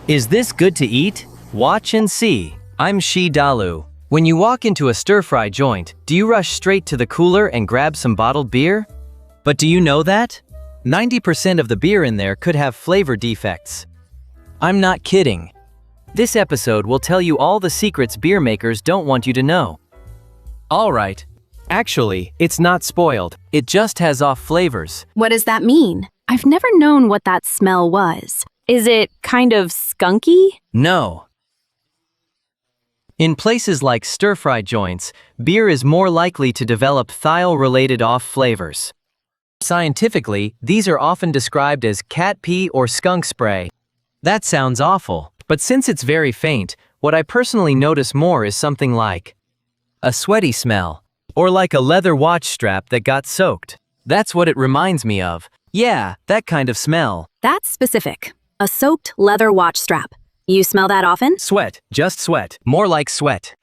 Is this good to eat? Watch and see. I'm Shi Dalu. When you walk into a stir-fry joint, do you rush straight to the cooler and grab some bottled beer? But do you know that 90% of the beer in there could have flavor defects? I'm not kidding. This episode will tell you all the secrets beer makers don't want you to know. Alright. Actually, it's not spoiled. It just has off flavors. What does that mean? I've never known what that smell was. Is it kind of skunky? No. In places like stir-fry joints, beer is more likely to develop thiol-related off flavors. Scientifically, these are often described as cat pee or skunk spray. That sounds awful, but since it's very faint, what I personally notice more is something like a sweaty smell, or like a leather watch strap that got soaked. That's what it reminds me of. Yeah, that kind of smell. That's specific. A soaked leather watch strap. You smell that often? Sweat, just sweat. More like sweat.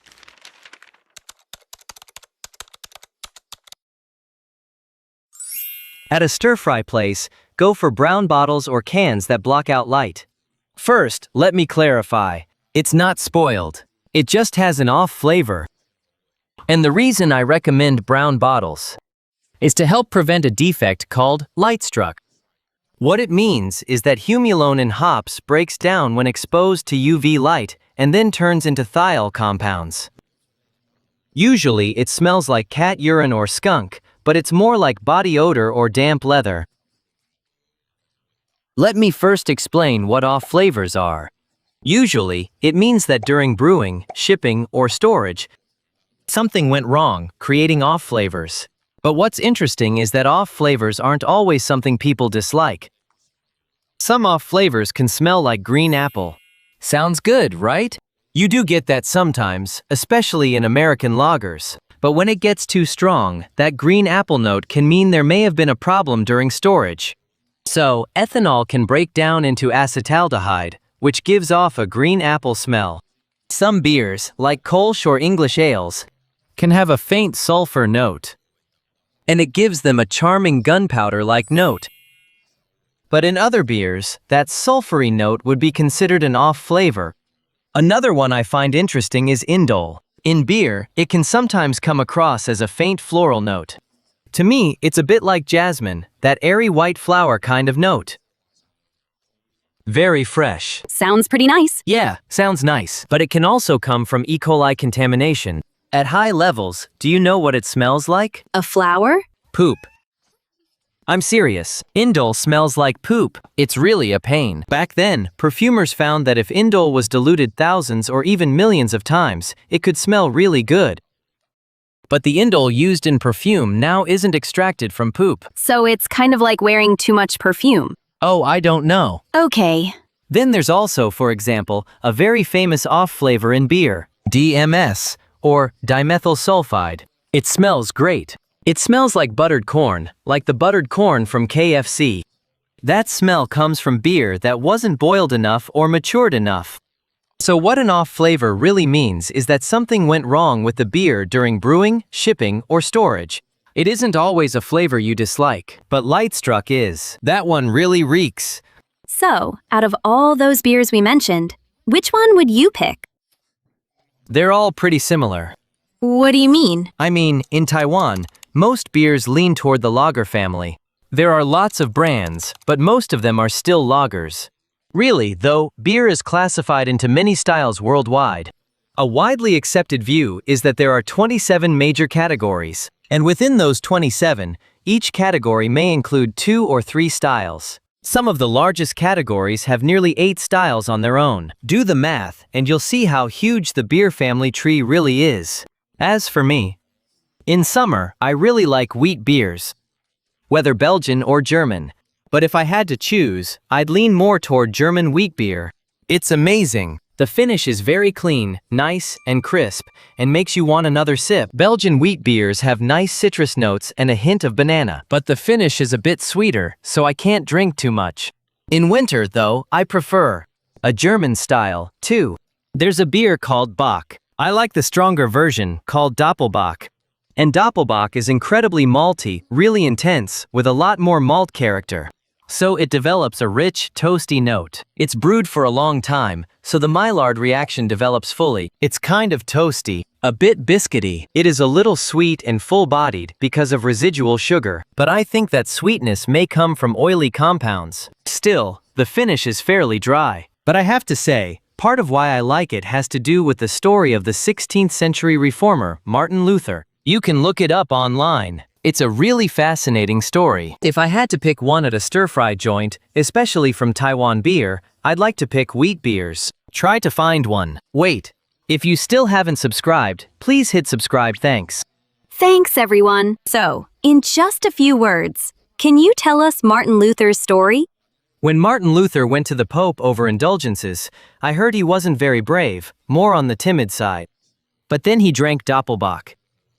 At a stir-fry place, go for brown bottles or cans that block out light. First, let me clarify. It's not spoiled. It just has an off flavor. And the reason I recommend brown bottles is to help prevent a defect called lightstruck. What it means is that humulone in hops breaks down when exposed to UV light and then turns into thiol compounds. Usually, it smells like cat urine or skunk, but it's more like body odor or damp leather. Let me first explain what off flavors are. Usually, it means that during brewing, shipping, or storage, something went wrong, creating off flavors. But what's interesting is that off flavors aren't always something people dislike. Some off flavors can smell like green apple. Sounds good, right? You do get that sometimes, especially in American lagers. But when it gets too strong, that green apple note can mean there may have been a problem during storage. So, ethanol can break down into acetaldehyde, which gives off a green apple smell. Some beers, like Kolsch or English ales, can have a faint sulfur note, and it gives them a charming gunpowder-like note. But in other beers, that sulfury note would be considered an off flavor. Another one I find interesting is indole. In beer, it can sometimes come across as a faint floral note. To me, it's a bit like jasmine, that airy white flower kind of note. Very fresh. Sounds pretty nice. Yeah, sounds nice. But it can also come from E. coli contamination. At high levels, do you know what it smells like? A flower? Poop. I'm serious. Indole smells like poop. It's really a pain. Back then, perfumers found that if indole was diluted thousands or even millions of times, it could smell really good. But the indole used in perfume now isn't extracted from poop. So it's kind of like wearing too much perfume. Oh, I don't know. Okay. Then there's also, for example, a very famous off flavor in beer, DMS, or dimethyl sulfide. It smells great. It smells like buttered corn, like the buttered corn from KFC. That smell comes from beer that wasn't boiled enough or matured enough. So what an off flavor really means is that something went wrong with the beer during brewing, shipping, or storage. It isn't always a flavor you dislike, but lightstruck is. That one really reeks. So, out of all those beers we mentioned, which one would you pick? They're all pretty similar. What do you mean? I mean, in Taiwan, most beers lean toward the lager family. There are lots of brands, but most of them are still lagers. Really, though, beer is classified into many styles worldwide. A widely accepted view is that there are 27 major categories, and within those 27, each category may include 2 or 3 styles. Some of the largest categories have nearly 8 styles on their own. Do the math, and you'll see how huge the beer family tree really is. As for me, in summer, I really like wheat beers, whether Belgian or German. But if I had to choose, I'd lean more toward German wheat beer. It's amazing. The finish is very clean, nice, and crisp, and makes you want another sip. Belgian wheat beers have nice citrus notes and a hint of banana, but the finish is a bit sweeter, so I can't drink too much. In winter, though, I prefer a German style, too. There's a beer called Bock. I like the stronger version, called Doppelbock. And Doppelbock is incredibly malty, really intense, with a lot more malt character. so it develops a rich, toasty note. It's brewed for a long time, so the Maillard reaction develops fully. It's kind of toasty, a bit biscuity. It is a little sweet and full-bodied because of residual sugar, but I think that sweetness may come from oily compounds. Still, the finish is fairly dry. But I have to say, part of why I like it has to do with the story of the 16th century reformer, Martin Luther. You can look it up online. It's a really fascinating story. If I had to pick one at a stir-fry joint, especially from Taiwan beer, I'd like to pick wheat beers. Try to find one. Wait. If you still haven't subscribed, please hit subscribe. Thanks. Thanks, everyone. So, in just a few words, can you tell us Martin Luther's story? When Martin Luther went to the Pope over indulgences, I heard he wasn't very brave, more on the timid side. But then he drank Doppelbock.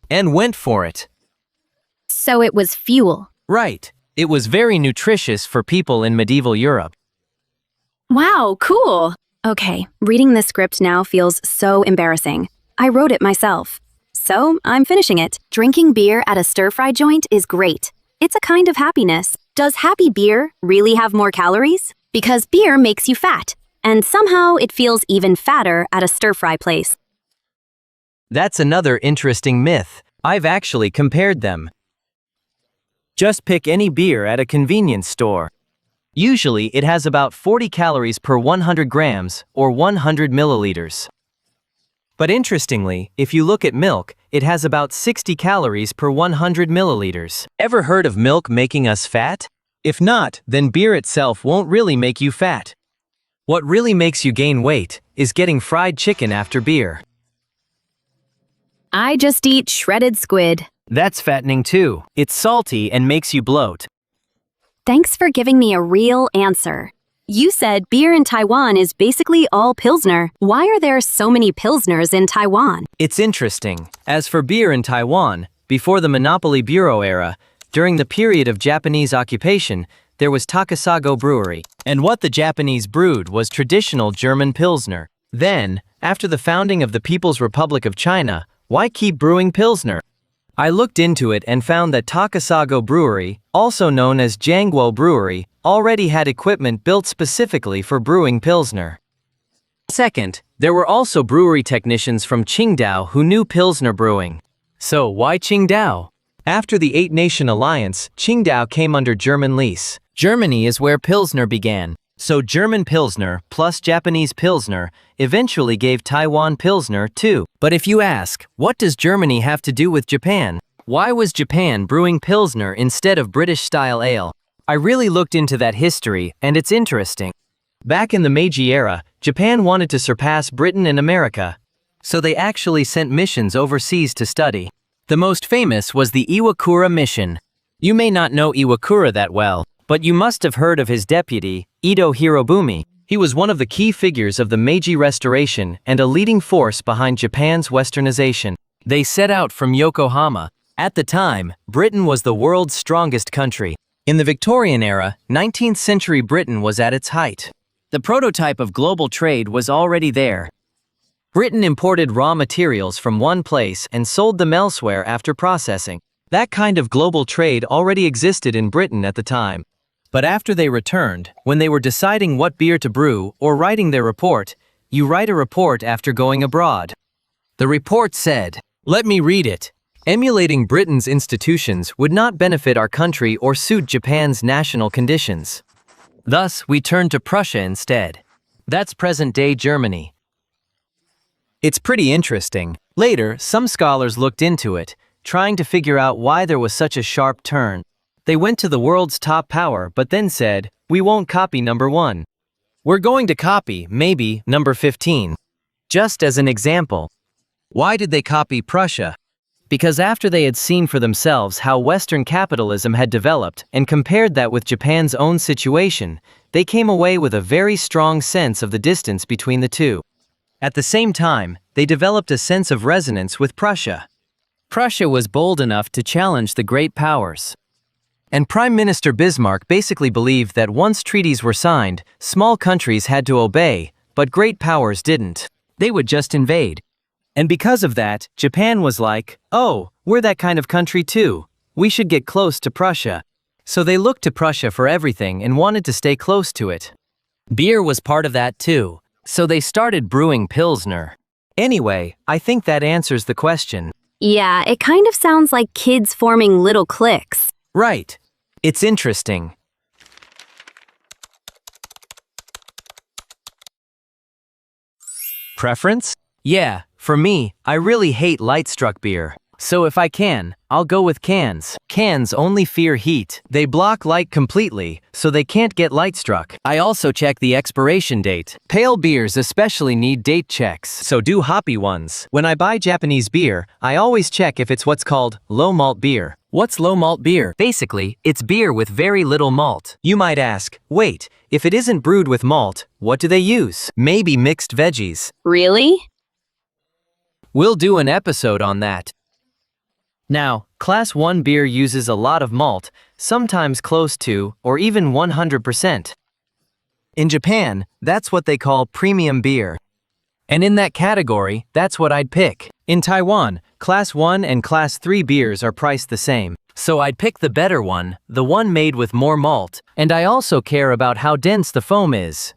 And went for it. So it was fuel. Right. It was very nutritious for people in medieval Europe. Wow, cool. Okay, reading this script now feels so embarrassing. I wrote it myself. So I'm finishing it. Drinking beer at a stir-fry joint is great. It's a kind of happiness. Does happy beer really have more calories? Because beer makes you fat, and somehow it feels even fatter at a stir-fry place. That's another interesting myth. I've actually compared them. Just pick any beer at a convenience store. Usually it has about 40 calories per 100 grams, or 100 milliliters. But interestingly, if you look at milk, it has about 60 calories per 100 milliliters. Ever heard of milk making us fat? If not, then beer itself won't really make you fat. What really makes you gain weight is getting fried chicken after beer. I just eat shredded squid. That's fattening too. It's salty and makes you bloat. Thanks for giving me a real answer. You said beer in Taiwan is basically all Pilsner. Why are there so many Pilsners in Taiwan? It's interesting. As for beer in Taiwan, before the Monopoly Bureau era, during the period of Japanese occupation, there was Takasago Brewery. And what the Japanese brewed was traditional German Pilsner. Then, after the founding of the People's Republic of China, why keep brewing Pilsner? I looked into it and found that Takasago Brewery, also known as Jiangguo Brewery, already had equipment built specifically for brewing Pilsner. Second, there were also brewery technicians from Qingdao who knew Pilsner brewing. So why Qingdao? After the Eight-Nation Alliance, Qingdao came under German lease. Germany is where Pilsner began. So German Pilsner plus Japanese Pilsner eventually gave Taiwan Pilsner too. But if you ask, what does Germany have to do with Japan? Why was Japan brewing Pilsner instead of British-style ale? I really looked into that history, and it's interesting. Back in the Meiji era, Japan wanted to surpass Britain and America. So they actually sent missions overseas to study. The most famous was the Iwakura mission. You may not know Iwakura that well, but you must have heard of his deputy, Ito Hirobumi. He was one of the key figures of the Meiji Restoration and a leading force behind Japan's westernization. They set out from Yokohama. At the time, Britain was the world's strongest country. In the Victorian era, 19th century Britain was at its height. The prototype of global trade was already there. Britain imported raw materials from one place and sold them elsewhere after processing. That kind of global trade already existed in Britain at the time. But after they returned, when they were deciding what beer to brew or writing their report, you write a report after going abroad. The report said, let me read it. Emulating Britain's institutions would not benefit our country or suit Japan's national conditions. Thus, we turned to Prussia instead. That's present-day Germany. It's pretty interesting. Later, some scholars looked into it, trying to figure out why there was such a sharp turn. They went to the world's top power but then said, we won't copy number 1. We're going to copy, maybe, number 15. Just as an example. Why did they copy Prussia? Because after they had seen for themselves how Western capitalism had developed and compared that with Japan's own situation, they came away with a very strong sense of the distance between the two. At the same time, they developed a sense of resonance with Prussia. Prussia was bold enough to challenge the great powers. And Prime Minister Bismarck basically believed that once treaties were signed, small countries had to obey, but great powers didn't. They would just invade. And because of that, Japan was like, oh, we're that kind of country too. We should get close to Prussia. So they looked to Prussia for everything and wanted to stay close to it. Beer was part of that too, so they started brewing Pilsner. Anyway, I think that answers the question. Yeah, it kind of sounds like kids forming little cliques. Right. It's interesting. Preference? Yeah, for me, I really hate lightstruck beer. So if I can, I'll go with cans. Cans only fear heat. They block light completely, so they can't get lightstruck. I also check the expiration date. Pale beers especially need date checks, so do hoppy ones. When I buy Japanese beer, I always check if it's what's called low malt beer. What's low malt beer? Basically, it's beer with very little malt. You might ask, wait, if it isn't brewed with malt, what do they use? Maybe mixed veggies. Really? We'll do an episode on that. Now, Class 1 beer uses a lot of malt, sometimes close to, or even 100%. In Japan, that's what they call premium beer. And in that category, that's what I'd pick. In Taiwan, Class 1 and Class 3 beers are priced the same. So I'd pick the better one, the one made with more malt. And I also care about how dense the foam is.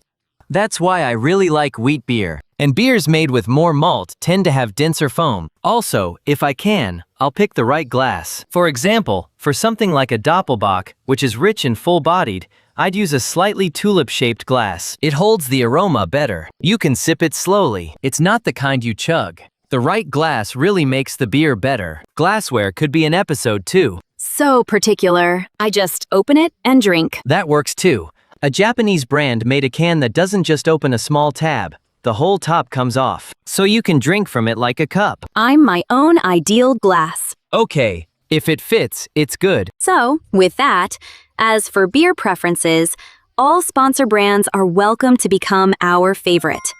That's why I really like wheat beer. And beers made with more malt tend to have denser foam. Also, if I can, I'll pick the right glass. For example, for something like a Doppelbock, which is rich and full-bodied, I'd use a slightly tulip-shaped glass. It holds the aroma better. You can sip it slowly. It's not the kind you chug. The right glass really makes the beer better. Glassware could be an episode too. So particular. I just open it and drink. That works too. A Japanese brand made a can that doesn't just open a small tab. The whole top comes off, so you can drink from it like a cup. I'm my own ideal glass. Okay, if it fits, it's good. So, with that, as for beer preferences, all sponsor brands are welcome to become our favorite.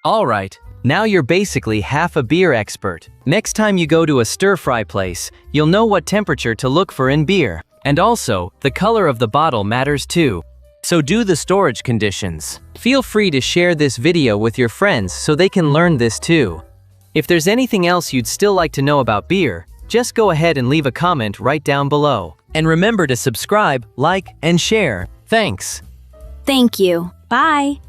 All right, now you're basically half a beer expert. Next time you go to a stir-fry place, you'll know what temperature to look for in beer. And also, the color of the bottle matters too. So do the storage conditions. Feel free to share this video with your friends so they can learn this too. If there's anything else you'd still like to know about beer, just go ahead and leave a comment right down below. And remember to subscribe, like, and share. Thanks. Thank you. Bye.